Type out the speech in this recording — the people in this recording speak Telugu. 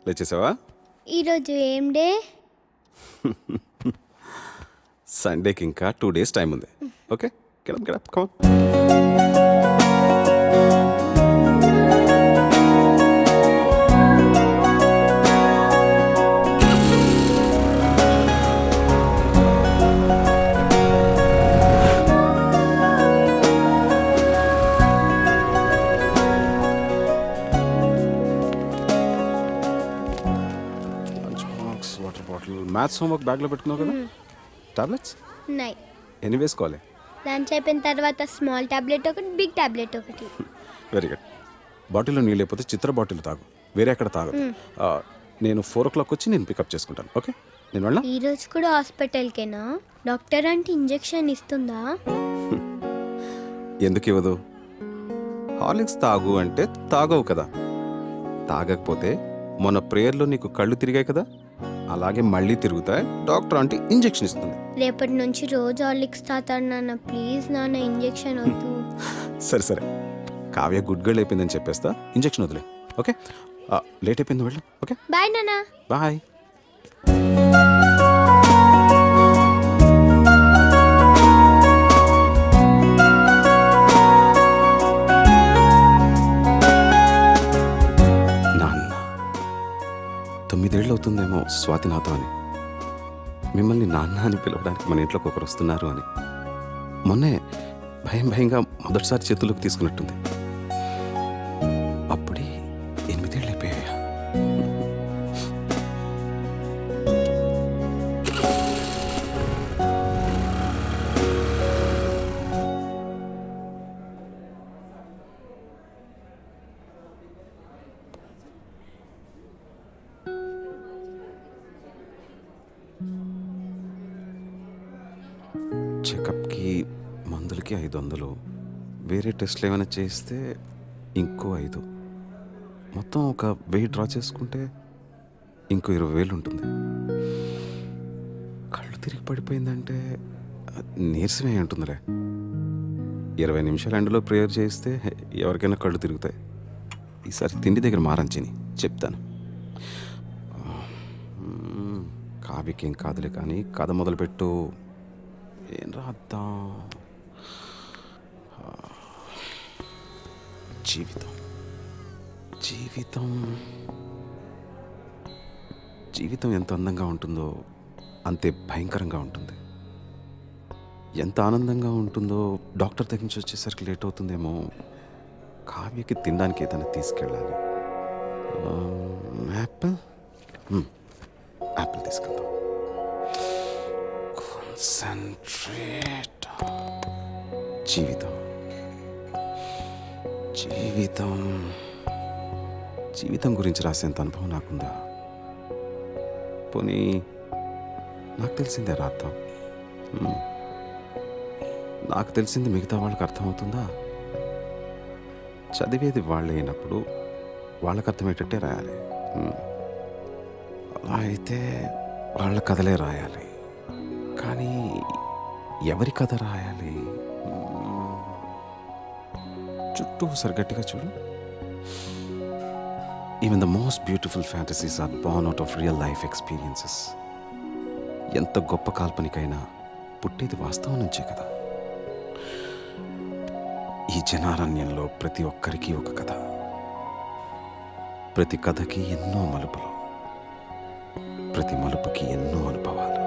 లేచేసావా? ఈరోజు ఏం డే? సండేకి ఇంకా 2 days టైం ఉంది. Okay, get up, come on. Water bottle, maths homework బ్యాగ్లో పెట్టుకున్నావు కదా. టాబ్లెట్స్ ఉన్నాయి. ఎన్ని వేసుకోవాలి? లంచ్ అయిపోయిన తర్వాత స్మాల్ టాబ్లెట్ ఒకటి, బిగ్ టాబ్లెట్ ఒకటి. Very good. బాటిల్లో నీళ్ళు లేకపోతే చిత్ర బాటిల్ తాగు, వేరే ఎక్కడ తాగదు. నేను 4 o'clock వచ్చి నేను పికప్ చేసుకుంటాను. ఓకే, నేను వెళ్ళా. ఈరోజు కూడా హాస్పిటల్కేనా? డాక్టర్ అంటే ఇంజెక్షన్ ఇస్తుందా? ఎందుకు ఇవ్వదు? హార్లిక్స్ తాగు అంటే తాగవు కదా. తాగకపోతే మొన్న ప్రేయర్లో నీకు కళ్ళు తిరిగాయి కదా, అలాగే మళ్ళీ తిరుగుతాయి. డాక్టర్ అంటే ఇంజెక్షన్ ఇస్తుంది. రేపటి నుంచి రోజు హార్లిక్స్ తాతాడు నాన్న. ప్లీజ్ నాన్న, ఇంజెక్షన్ వద్దు. సరే సరే, కావ్య గుడ్ గర్ల్ అయిపోయిందని చెప్పేస్తా. ఇంజెక్షన్ వదిలే. ఓకే, లేట్ అయిపోయింది, వెళ్ళు. ఓకే బాయ్ నాన్న. బాయ్. నాన్న 9 ఏళ్ళు అవుతుందేమో స్వాతి నాతో అని. మిమ్మల్ని నాన్న అని పిలవడానికి మన ఇంట్లోకి ఒకరు వస్తున్నారు అని మొన్నే భయంగా మొదటిసారి చేతుల్లోకి తీసుకున్నట్టుంది. అప్పుడే 8 ఏళ్ళు అయిపోయాయా? చెకప్కి మందులకి 500, వేరే టెస్ట్లు ఏమైనా చేస్తే ఇంకో 5, మొత్తం ఒక 1000 డ్రా చేసుకుంటే ఇంకో 20,000 ఉంటుంది. కళ్ళు తిరిగి పడిపోయిందంటే నీరసమే ఉంటుందిలే. 20 నిమిషాలు ఎండలో ప్రేయర్ చేస్తే ఎవరికైనా కళ్ళు తిరుగుతాయి. ఈసారి తిండి దగ్గర మారంచిని చెప్తాను. కావ్యకేం కాదులే కానీ కథ మొదలుపెట్టు. ఏం రాద్దాం? జీవితం జీవితం జీవితం ఎంత అందంగా ఉంటుందో అంతే భయంకరంగా ఉంటుంది. ఎంత ఆనందంగా ఉంటుందో డాక్టర్ దగ్గర నుంచి వచ్చేసరికి లేట్ అవుతుందేమో. కావ్యకి తినడానికి ఏదైనా తీసుకెళ్ళాలి. యాపిల్ యాపిల్ తీసుకెళ్దాం. కాన్సంట్రేట్. జీవితం జీవితం జీవితం గురించి రాసేంత అనుభవం నాకుందా? పోనీ నాకు తెలిసిందే రాద్దాం. నాకు తెలిసింది మిగతా వాళ్ళకి అర్థమవుతుందా? చదివేది వాళ్ళు అయినప్పుడు వాళ్ళకి అర్థమయ్యేటట్టే రాయాలి. అలా అయితే వాళ్ళ కథలే రాయాలి. కానీ ఎవరి కథ రాయాలి? చుట్టూ ఒకసారి గట్టిగా చూడు. Even the most beautiful fantasies are born out of real life experiences. ఎంత గొప్ప కాల్పనికైనా పుట్టేది వాస్తవం నుంచే కదా. ఈ జనారణ్యంలో ప్రతి ఒక్కరికి ఒక కథ, ప్రతి కథకి ఎన్నో మలుపులు, ప్రతి మలుపుకి ఎన్నో అనుభవాలు.